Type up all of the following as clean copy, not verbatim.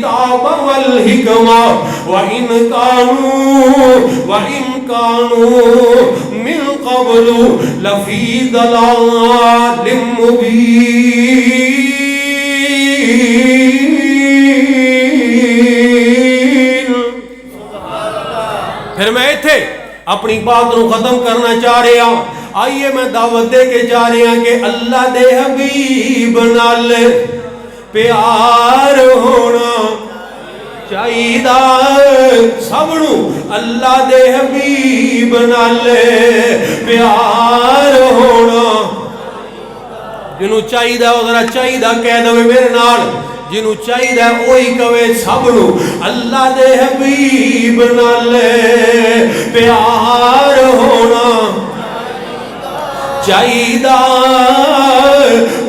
किताब वल हिकमा व इन कानू मिन क़ब्लु लफी दलालिम मुबीन। फिर मैं इत्थे अपनी बात को खत्म करना चाह रहा। आइए मैं दावत दे के जा रहा कि अल्लाह दे हबीब नाल प्यार होना चाहिदा सबनू। अल्लाह दे हबीब नाल प्यार होना जिन्हों चाहिदा वो जरा चाहिदा कह दवे मेरे नाल। जिन्हों चाहिदा वही कवे सबनू अल्लाह दे हबीब नाल प्यार होना चाहिदा।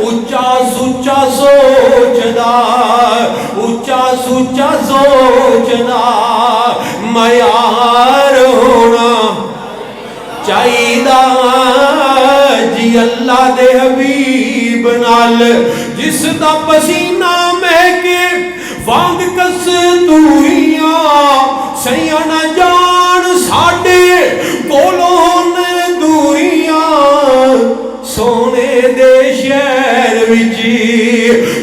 उच्चा सुच्चा सोचदा उच्चा सुच्चा सोचदा मयार होना चाहिदा जी अल्लाह दे हबीब नाल। जिस दा पसीना महके वांग कस्तूरियां सैया ना जान साडे कोलों दूरियां। सोने दे शहर विच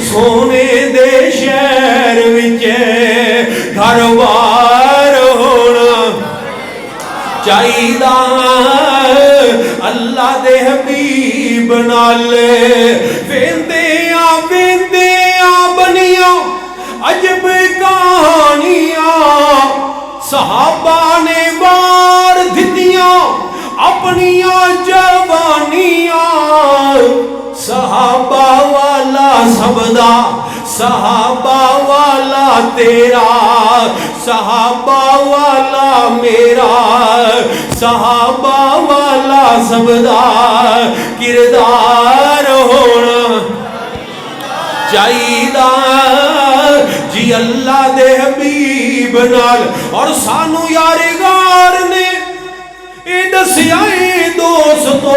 सोने दे शहर विच घर बार होना चाहिदा अल्लाह दे हबीब नाल। वेंदियां बनियां अजब कहानियां सहाबा ने वार दित्तियां अपनियां जवानियां। सहाबा वाला सबदा सहाबा वाला तेरा सहाबा वाला मेरा सहाबा वाला सबदा किरदार होना चाहिदा जी अल्लाह दे हबीब नाल। और सानू यारगार ने ए दसिया दोस्तो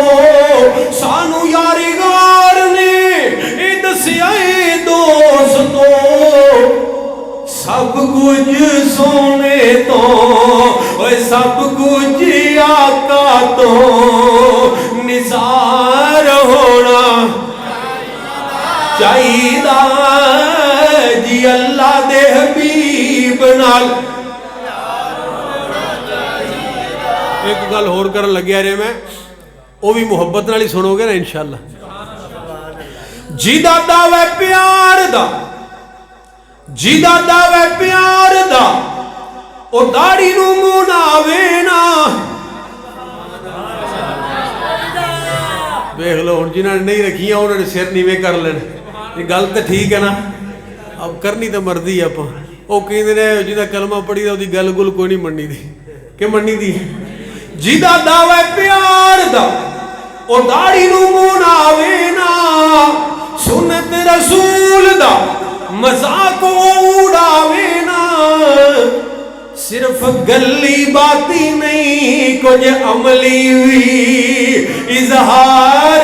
सानू यारगार ने ए दसिया दोस्तो सब कुछ सोने तो सब कुछ आका तो निसार होना चाहिदा जी अल्लाह दे हबीब नाल। एक गल होर करन लग्या रे मैं वो भी मुहब्बत नाल ही सुनोगे ना इंशाअल्लाह। जिदा दावा प्यार दा जिदा दावा प्यार दा ओ दाढ़ी नू मुनावे ना। देख लो हुण जिन्हां ने नहीं रखियां उन्होंने सिर नीवे कर लेने। ये गल तो ठीक है ना अब करनी तो मर्जी आप वो कहते ने जिदा कलमा पढ़ी दा गल गुल कोई नहीं मननी दी कि मननी दी। जिदा दावा प्यार दा ओ दाढ़ी नू मुनावे ना सुन्नत रसूल दा मजाक उड़ावे ना। सिर्फ गली बाती नहीं कुछ अमली भी इजहार